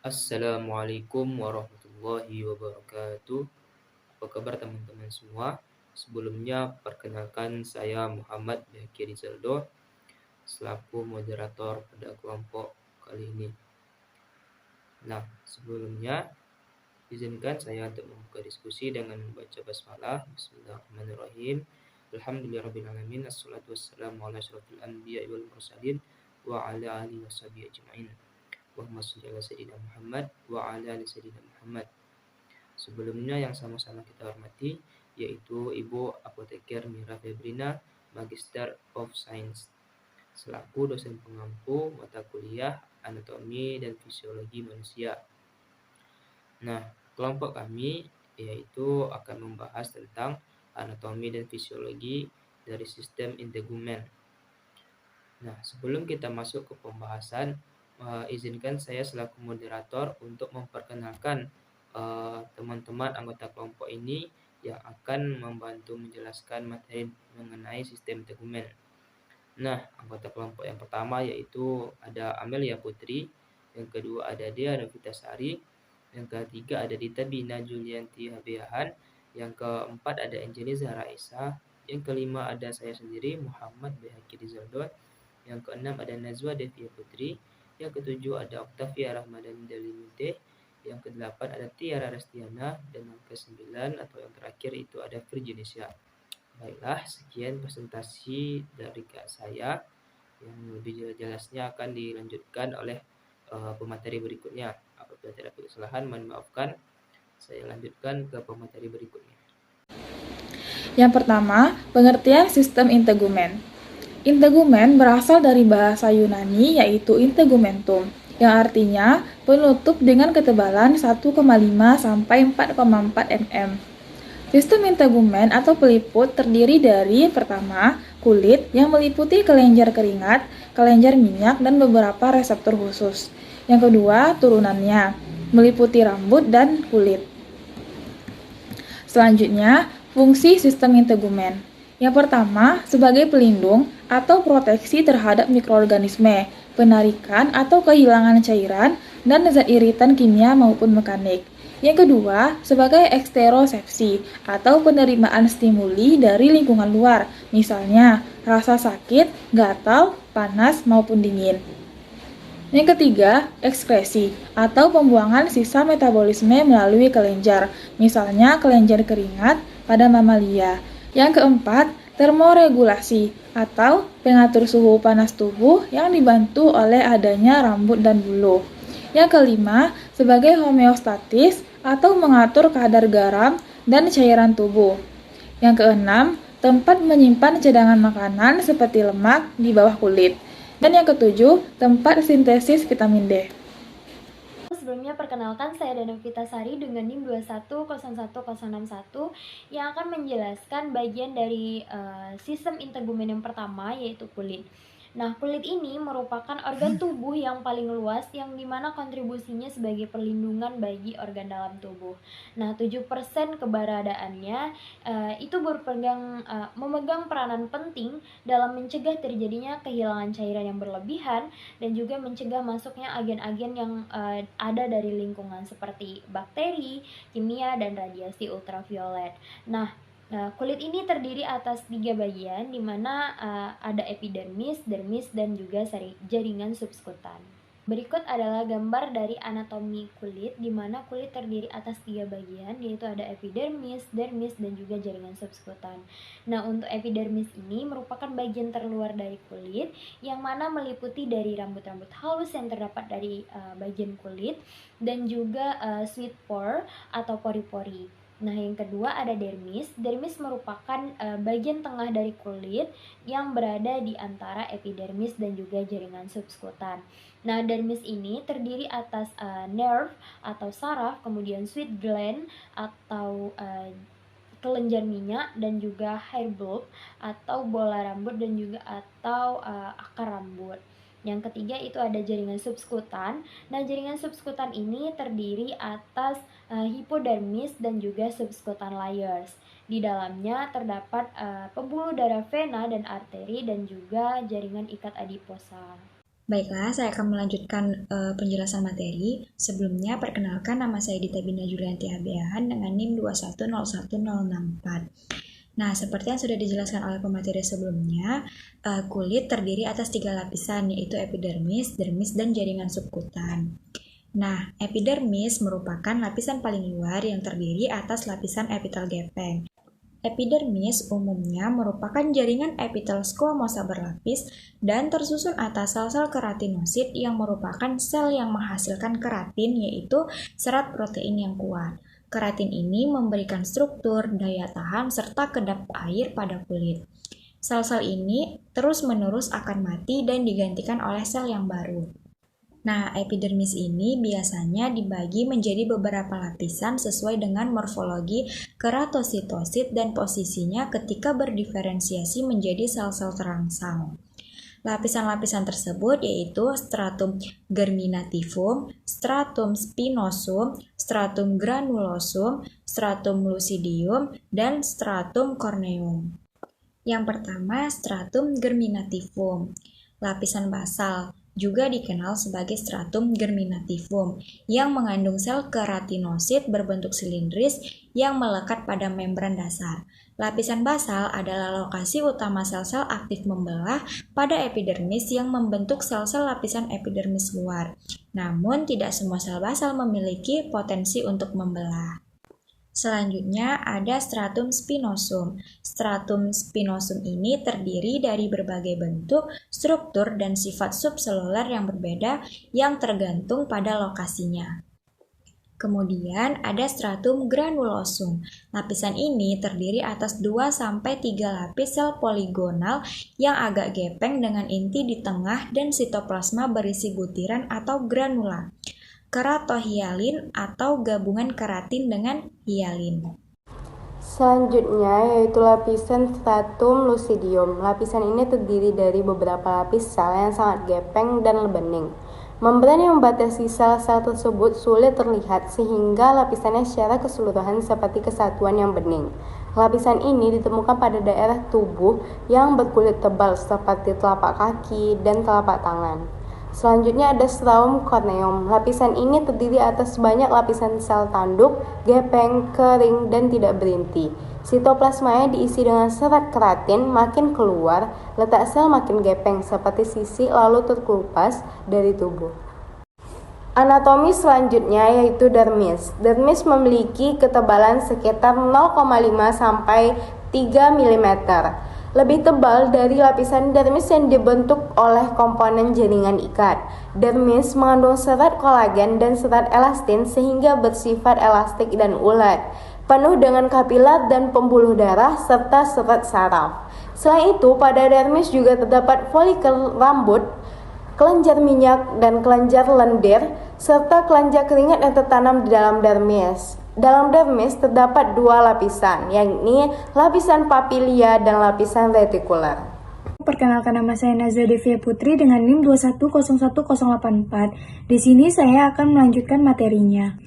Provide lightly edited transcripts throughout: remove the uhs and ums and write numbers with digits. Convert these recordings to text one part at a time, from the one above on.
Assalamualaikum warahmatullahi wabarakatuh. Apa kabar teman-teman semua? Sebelumnya, perkenalkan saya Muhammad Baki Rizaldo selaku moderator pada kelompok kali ini. Nah, sebelumnya izinkan saya untuk membuka diskusi dengan membaca basmalah. Bismillahirrahmanirrahim. Alhamdulillahirrahmanirrahim. Assalatu wassalamu ala asyrafil anbiya wal mursalin wa ala alihi washabihi ajma'in. Allahumma sholli ala sayyidina Muhammad wa ala ali sayyidina Muhammad. Sebelumnya yang sama-sama kita hormati yaitu Ibu Apoteker Mira Febrina, Magister of Science, selaku dosen pengampu mata kuliah Anatomi dan Fisiologi Manusia. Nah, kelompok kami yaitu akan membahas tentang anatomi dan fisiologi dari sistem integumen. Nah, sebelum kita masuk ke pembahasan, izinkan saya selaku moderator untuk memperkenalkan teman-teman anggota kelompok ini yang akan membantu menjelaskan materi mengenai sistem integumen. Nah, anggota kelompok yang pertama yaitu ada Amelia Putri, yang kedua ada Dea Novitasari, yang ketiga ada Dita Bina Julianti Habiahan, yang keempat ada Anjeli Zahra Isa, yang kelima ada saya sendiri Muhammad Behaki Rizaldo, yang keenam ada Nazwa Devia Putri, yang ketujuh ada Oktavia Rahmadani Dalimute, yang kedelapan ada Tiara Restiana, dan yang kesembilan atau yang terakhir itu ada Virginia. Baiklah, sekian presentasi dari saya. Yang lebih jelasnya akan dilanjutkan oleh pemateri berikutnya. Apabila terdapat kesalahan, mohon maafkan. Saya lanjutkan ke pemateri berikutnya. Yang pertama, pengertian sistem integumen. Integumen berasal dari bahasa Yunani yaitu integumentum, yang artinya penutup dengan ketebalan 1,5 sampai 4,4 mm. Sistem integumen atau peliput terdiri dari pertama, kulit yang meliputi kelenjar keringat, kelenjar minyak, dan beberapa reseptor khusus. Yang kedua, turunannya meliputi rambut dan kulit. Selanjutnya, fungsi sistem integumen. Yang pertama, sebagai pelindung atau proteksi terhadap mikroorganisme, penarikan atau kehilangan cairan, dan zat iritan kimia maupun mekanik. Yang kedua, sebagai eksterosepsi atau penerimaan stimuli dari lingkungan luar, misalnya rasa sakit, gatal, panas, maupun dingin. Yang ketiga, ekskresi atau pembuangan sisa metabolisme melalui kelenjar, misalnya kelenjar keringat pada mamalia. Yang keempat, termoregulasi atau pengatur suhu panas tubuh yang dibantu oleh adanya rambut dan bulu. Yang kelima, sebagai homeostatis atau mengatur kadar garam dan cairan tubuh. Yang keenam, tempat menyimpan cadangan makanan seperti lemak di bawah kulit. Dan yang ketujuh, tempat sintesis vitamin D. Sebelumnya perkenalkan saya Dana Vitasari dengan NIM 2101061 yang akan menjelaskan bagian dari sistem integumen yang pertama yaitu kulit. Nah, kulit ini merupakan organ tubuh yang paling luas yang dimana kontribusinya sebagai perlindungan bagi organ dalam tubuh. Nah, 7% keberadaannya itu memegang peranan penting dalam mencegah terjadinya kehilangan cairan yang berlebihan dan juga mencegah masuknya agen-agen yang ada dari lingkungan seperti bakteri, kimia, dan radiasi ultraviolet. Nah, kulit ini terdiri atas 3 bagian, di mana ada epidermis, dermis, dan juga jaringan subskutan. Berikut adalah gambar dari anatomi kulit, di mana kulit terdiri atas 3 bagian, yaitu ada epidermis, dermis, dan juga jaringan subskutan. Nah, untuk epidermis ini merupakan bagian terluar dari kulit, yang mana meliputi dari rambut-rambut halus yang terdapat dari bagian kulit, dan juga sweet pore atau pori-pori. Nah, yang kedua ada dermis. Dermis merupakan bagian tengah dari kulit yang berada di antara epidermis dan juga jaringan subskutan. Nah, dermis ini terdiri atas nerve atau saraf, kemudian sweat gland atau kelenjar minyak, dan juga hair bulb atau bola rambut, dan juga atau akar rambut. Yang ketiga itu ada jaringan subskutan. Nah, jaringan subskutan ini terdiri atas hipodermis dan juga subskutan layers. Di dalamnya terdapat pembuluh darah vena dan arteri dan juga jaringan ikat adiposa. Baiklah, saya akan melanjutkan penjelasan materi. Sebelumnya, perkenalkan nama saya Dita Bina Julianti Abiahan dengan NIM 2101064. Nah, seperti yang sudah dijelaskan oleh pemateri sebelumnya, kulit terdiri atas 3 lapisan, yaitu epidermis, dermis, dan jaringan subkutan. Nah, epidermis merupakan lapisan paling luar yang terdiri atas lapisan epitel gepeng. Epidermis umumnya merupakan jaringan epitel squamosa berlapis dan tersusun atas sel-sel keratinosit yang merupakan sel yang menghasilkan keratin, yaitu serat protein yang kuat. Keratin ini memberikan struktur, daya tahan, serta kedap air pada kulit. Sel-sel ini terus-menerus akan mati dan digantikan oleh sel yang baru. Nah, epidermis ini biasanya dibagi menjadi beberapa lapisan sesuai dengan morfologi keratositosit dan posisinya ketika berdiferensiasi menjadi sel-sel terangsang. Lapisan-lapisan tersebut yaitu stratum germinativum, stratum spinosum, stratum granulosum, stratum lucidium, dan stratum corneum. Yang pertama, stratum germinativum, lapisan basal, juga dikenal sebagai stratum germinativum, yang mengandung sel keratinosit berbentuk silindris yang melekat pada membran dasar. Lapisan basal adalah lokasi utama sel-sel aktif membelah pada epidermis yang membentuk sel-sel lapisan epidermis luar. Namun, tidak semua sel basal memiliki potensi untuk membelah. Selanjutnya ada stratum spinosum. Stratum spinosum ini terdiri dari berbagai bentuk, struktur, dan sifat subseluler yang berbeda yang tergantung pada lokasinya. Kemudian ada stratum granulosum. Lapisan ini terdiri atas 2-3 lapis sel poligonal yang agak gepeng dengan inti di tengah dan sitoplasma berisi butiran atau granula. Keratohialin atau gabungan keratin dengan hialin. Selanjutnya yaitu lapisan stratum lucidium. Lapisan ini terdiri dari beberapa lapis sel yang sangat gepeng dan bening. Membran yang membatasi sel-sel tersebut sulit terlihat sehingga lapisannya secara keseluruhan seperti kesatuan yang bening. Lapisan ini ditemukan pada daerah tubuh yang berkulit tebal seperti telapak kaki dan telapak tangan. Selanjutnya ada stratum corneum. Lapisan ini terdiri atas banyak lapisan sel tanduk, gepeng, kering, dan tidak berinti. Sitoplasmanya diisi dengan serat keratin, makin keluar, letak sel makin gepeng seperti sisi lalu terkelupas dari tubuh. Anatomi selanjutnya yaitu dermis. Dermis memiliki ketebalan sekitar 0,5 sampai 3 mm. Lebih tebal dari lapisan dermis yang dibentuk oleh komponen jaringan ikat. Dermis mengandung serat kolagen dan serat elastin sehingga bersifat elastik dan ulet, penuh dengan kapiler dan pembuluh darah serta serat saraf. Selain itu, pada dermis juga terdapat folikel rambut, kelenjar minyak dan kelenjar lendir, serta kelenjar keringat yang tertanam di dalam dermis. Dalam dermis terdapat 2 lapisan, yakni lapisan papilia dan lapisan retikuler. Perkenalkan, nama saya Nazwa Devia Putri dengan NIM 2101084. Di sini saya akan melanjutkan materinya.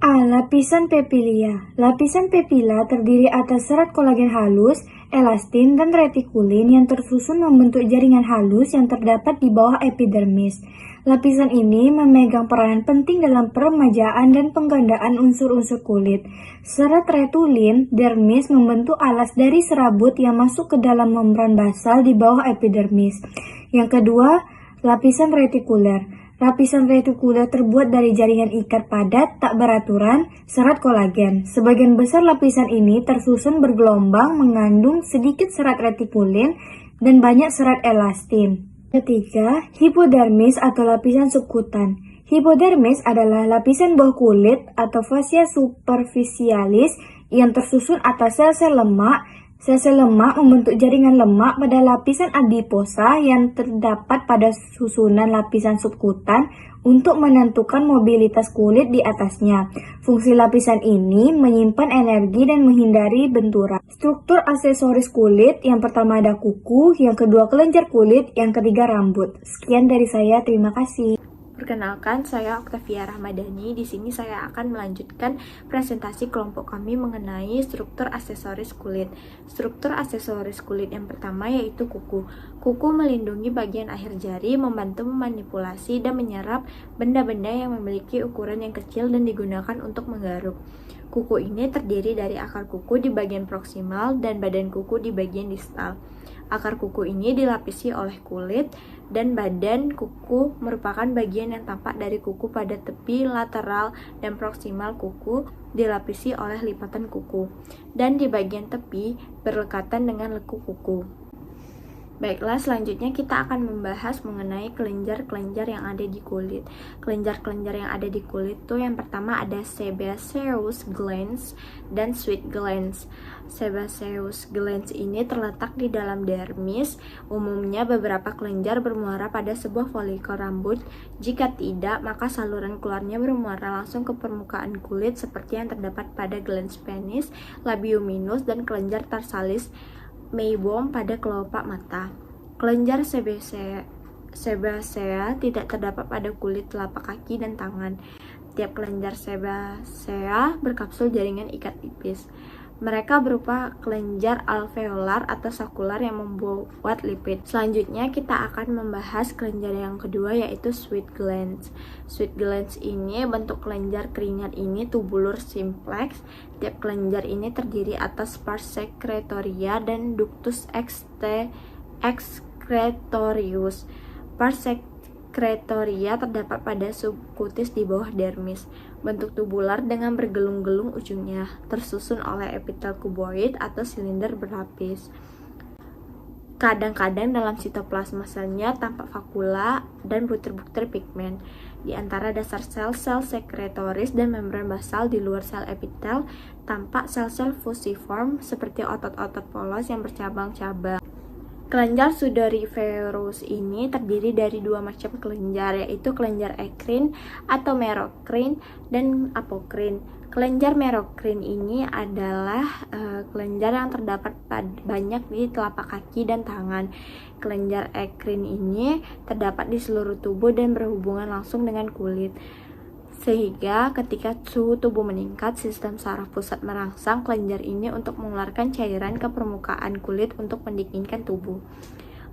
Lapisan papilia. Lapisan papila terdiri atas serat kolagen halus, elastin, dan retikulin yang tersusun membentuk jaringan halus yang terdapat di bawah epidermis. Lapisan ini memegang peranan penting dalam peremajaan dan penggandaan unsur-unsur kulit. Serat retulin dermis membentuk alas dari serabut yang masuk ke dalam membran basal di bawah epidermis. Yang kedua, lapisan retikuler. Lapisan retikuler terbuat dari jaringan ikat padat tak beraturan, serat kolagen. Sebagian besar lapisan ini tersusun bergelombang mengandung sedikit serat retikulin dan banyak serat elastin. Ketiga, hipodermis atau lapisan subkutan. Hipodermis adalah lapisan bawah kulit atau fascia superficialis yang tersusun atas sel-sel lemak. Sel-sel lemak membentuk jaringan lemak pada lapisan adiposa yang terdapat pada susunan lapisan subkutan untuk menentukan mobilitas kulit di atasnya. Fungsi lapisan ini menyimpan energi dan menghindari benturan. Struktur aksesoris kulit, yang pertama ada kuku, yang kedua kelenjar kulit, yang ketiga rambut. Sekian dari saya, terima kasih. Perkenalkan, saya Oktavia Rahmadani. Di sini saya akan melanjutkan presentasi kelompok kami mengenai struktur aksesoris kulit. Struktur aksesoris kulit yang pertama yaitu kuku. Kuku melindungi bagian akhir jari, membantu memanipulasi dan menyerap benda-benda yang memiliki ukuran yang kecil dan digunakan untuk menggaruk. Kuku ini terdiri dari akar kuku di bagian proksimal dan badan kuku di bagian distal. Akar kuku ini dilapisi oleh kulit, dan badan kuku merupakan bagian yang tampak dari kuku pada tepi lateral dan proksimal kuku dilapisi oleh lipatan kuku, dan di bagian tepi berdekatan dengan lekuk kuku. Baiklah, selanjutnya kita akan membahas mengenai kelenjar-kelenjar yang ada di kulit. Kelenjar-kelenjar yang ada di kulit tuh yang pertama ada sebaceous glands dan sweat glands. Sebaceous glands ini terletak di dalam dermis. Umumnya beberapa kelenjar bermuara pada sebuah folikel rambut. Jika tidak, maka saluran keluarnya bermuara langsung ke permukaan kulit seperti yang terdapat pada glans penis, labium minus, dan kelenjar tarsalis meibom pada kelopak mata. Kelenjar sebacea tidak terdapat pada kulit telapak kaki dan tangan. Tiap kelenjar sebacea berkapsul jaringan ikat tipis. Mereka berupa kelenjar alveolar atau sakular yang membuat lipid. Selanjutnya kita akan membahas kelenjar yang kedua yaitu sweat glands. Sweat glands ini bentuk kelenjar keringat ini tubular simplex. Tiap kelenjar ini terdiri atas pars secretoria dan ductus excretorius. Pars secretoria terdapat pada subkutis di bawah dermis. Bentuk tubular dengan bergelung-gelung ujungnya, tersusun oleh epitel kuboid atau silinder berlapis. Kadang-kadang dalam sitoplasma selnya tampak vakula dan butir-butir pigmen. Di antara dasar sel-sel sekretoris dan membran basal di luar sel epitel, tampak sel-sel fusiform seperti otot-otot polos yang bercabang-cabang. Kelenjar sudoriferous ini terdiri dari dua macam kelenjar, yaitu kelenjar ekrin atau merokrin dan apokrin. Kelenjar merokrin ini adalah kelenjar yang terdapat banyak di telapak kaki dan tangan. Kelenjar ekrin ini terdapat di seluruh tubuh dan berhubungan langsung dengan kulit. Sehingga ketika suhu tubuh meningkat, sistem saraf pusat merangsang kelenjar ini untuk mengeluarkan cairan ke permukaan kulit untuk mendinginkan tubuh.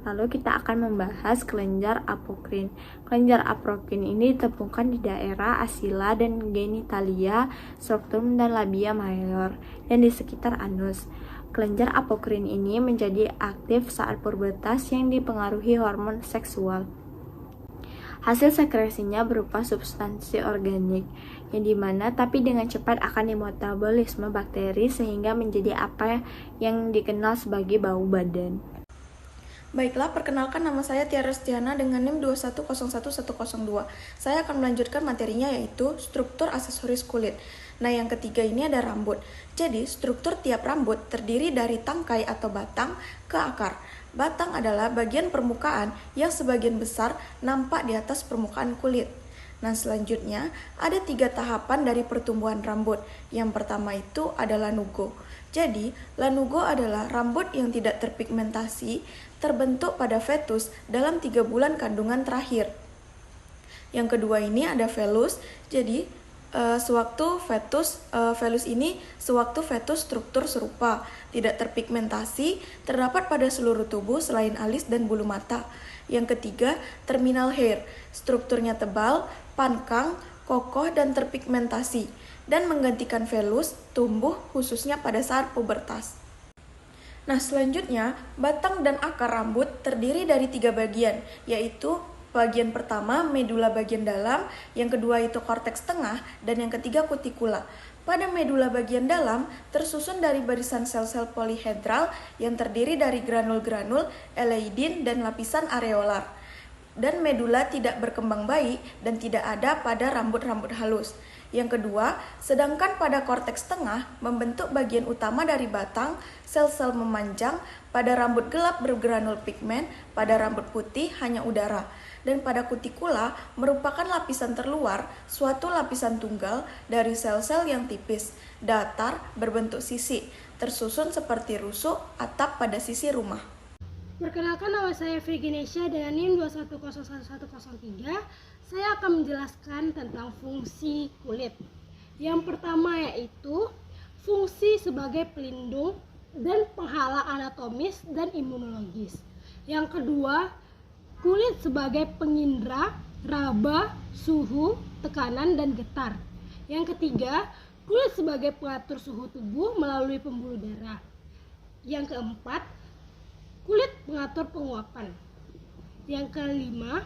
Lalu kita akan membahas kelenjar apokrin. Kelenjar apokrin ini ditemukan di daerah asila dan genitalia, scrotum dan labia major, dan di sekitar anus. Kelenjar apokrin ini menjadi aktif saat pubertas yang dipengaruhi hormon seksual. Hasil sekresinya berupa substansi organik, yang dimana tapi dengan cepat akan dimetabolisme bakteri sehingga menjadi apa yang dikenal sebagai bau badan. Baiklah, perkenalkan nama saya Tiara Stiana dengan NIM 2101102. Saya akan melanjutkan materinya yaitu struktur aksesoris kulit. Nah, yang ketiga ini ada rambut. Jadi, struktur tiap rambut terdiri dari tangkai atau batang ke akar. Batang adalah bagian permukaan yang sebagian besar nampak di atas permukaan kulit. Nah, selanjutnya ada 3 tahapan dari pertumbuhan rambut. Yang pertama itu adalah lanugo. Jadi, lanugo adalah rambut yang tidak terpigmentasi, terbentuk pada fetus dalam 3 bulan kandungan terakhir. Yang kedua ini ada velus. Jadi, sewaktu fetus struktur serupa, tidak terpigmentasi, terdapat pada seluruh tubuh selain alis dan bulu mata. Yang ketiga, terminal hair, strukturnya tebal, pangkang, kokoh dan terpigmentasi, dan menggantikan velus tumbuh khususnya pada saat pubertas. Nah, selanjutnya, batang dan akar rambut terdiri dari 3 bagian, yaitu bagian pertama, medula bagian dalam, yang kedua itu korteks tengah, dan yang ketiga kutikula. Pada medula bagian dalam, tersusun dari barisan sel-sel polihedral yang terdiri dari granul-granul, eleidin, dan lapisan areolar. Dan medula tidak berkembang baik dan tidak ada pada rambut-rambut halus. Yang kedua, sedangkan pada korteks tengah membentuk bagian utama dari batang, sel-sel memanjang, pada rambut gelap bergranul pigmen, pada rambut putih hanya udara. Dan pada kutikula merupakan lapisan terluar, suatu lapisan tunggal dari sel-sel yang tipis, datar, berbentuk sisi, tersusun seperti rusuk atap pada sisi rumah. Perkenalkan, nama saya Virginesia dengan NIM 2101103. Saya akan menjelaskan tentang fungsi kulit. Yang pertama yaitu fungsi sebagai pelindung dan penghalang anatomis dan imunologis. Yang kedua, kulit sebagai pengindra, raba, suhu, tekanan, dan getar. Yang ketiga, kulit sebagai pengatur suhu tubuh melalui pembuluh darah. Yang keempat, kulit mengatur penguapan. Yang kelima,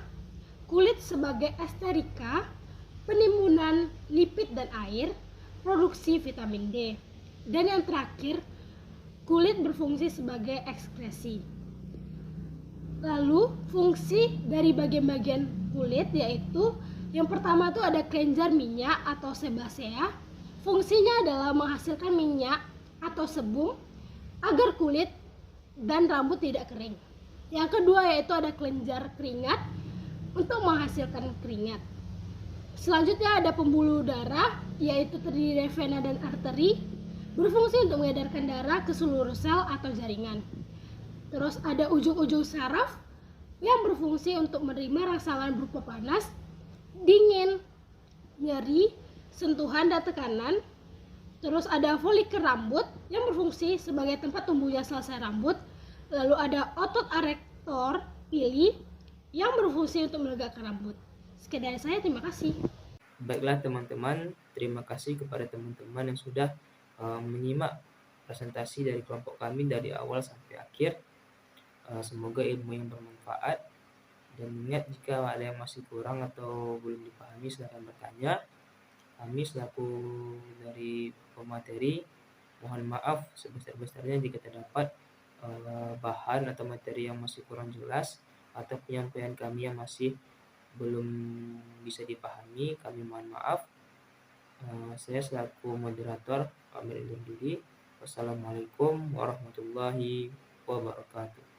kulit sebagai esterika, penimbunan lipid dan air, produksi vitamin D. Dan yang terakhir, kulit berfungsi sebagai ekskresi. Lalu, fungsi dari bagian-bagian kulit yaitu yang pertama itu ada kelenjar minyak atau sebasea. Fungsinya adalah menghasilkan minyak atau sebum agar kulit dan rambut tidak kering. Yang kedua yaitu ada kelenjar keringat untuk menghasilkan keringat. Selanjutnya ada pembuluh darah yaitu terdiri dari vena dan arteri, berfungsi untuk mengedarkan darah ke seluruh sel atau jaringan. Terus ada ujung-ujung saraf yang berfungsi untuk menerima rangsangan berupa panas, dingin, nyeri, sentuhan dan tekanan. Terus ada folikel rambut yang berfungsi sebagai tempat tumbuhnya sel-sel rambut. Lalu ada otot erektor pili yang berfungsi untuk menegakkan rambut. Sekian dari saya, terima kasih. Baiklah teman-teman, terima kasih kepada teman-teman yang sudah menyimak presentasi dari kelompok kami dari awal sampai akhir. Semoga ilmu yang bermanfaat, dan ingat jika ada yang masih kurang atau belum dipahami silakan bertanya. Kami selaku dari pemateri mohon maaf sebesar-besarnya jika terdapat bahan atau materi yang masih kurang jelas atau penyampaian kami yang masih belum bisa dipahami. Kami mohon maaf. Saya selaku moderator pamit undur diri. Wassalamualaikum warahmatullahi wabarakatuh.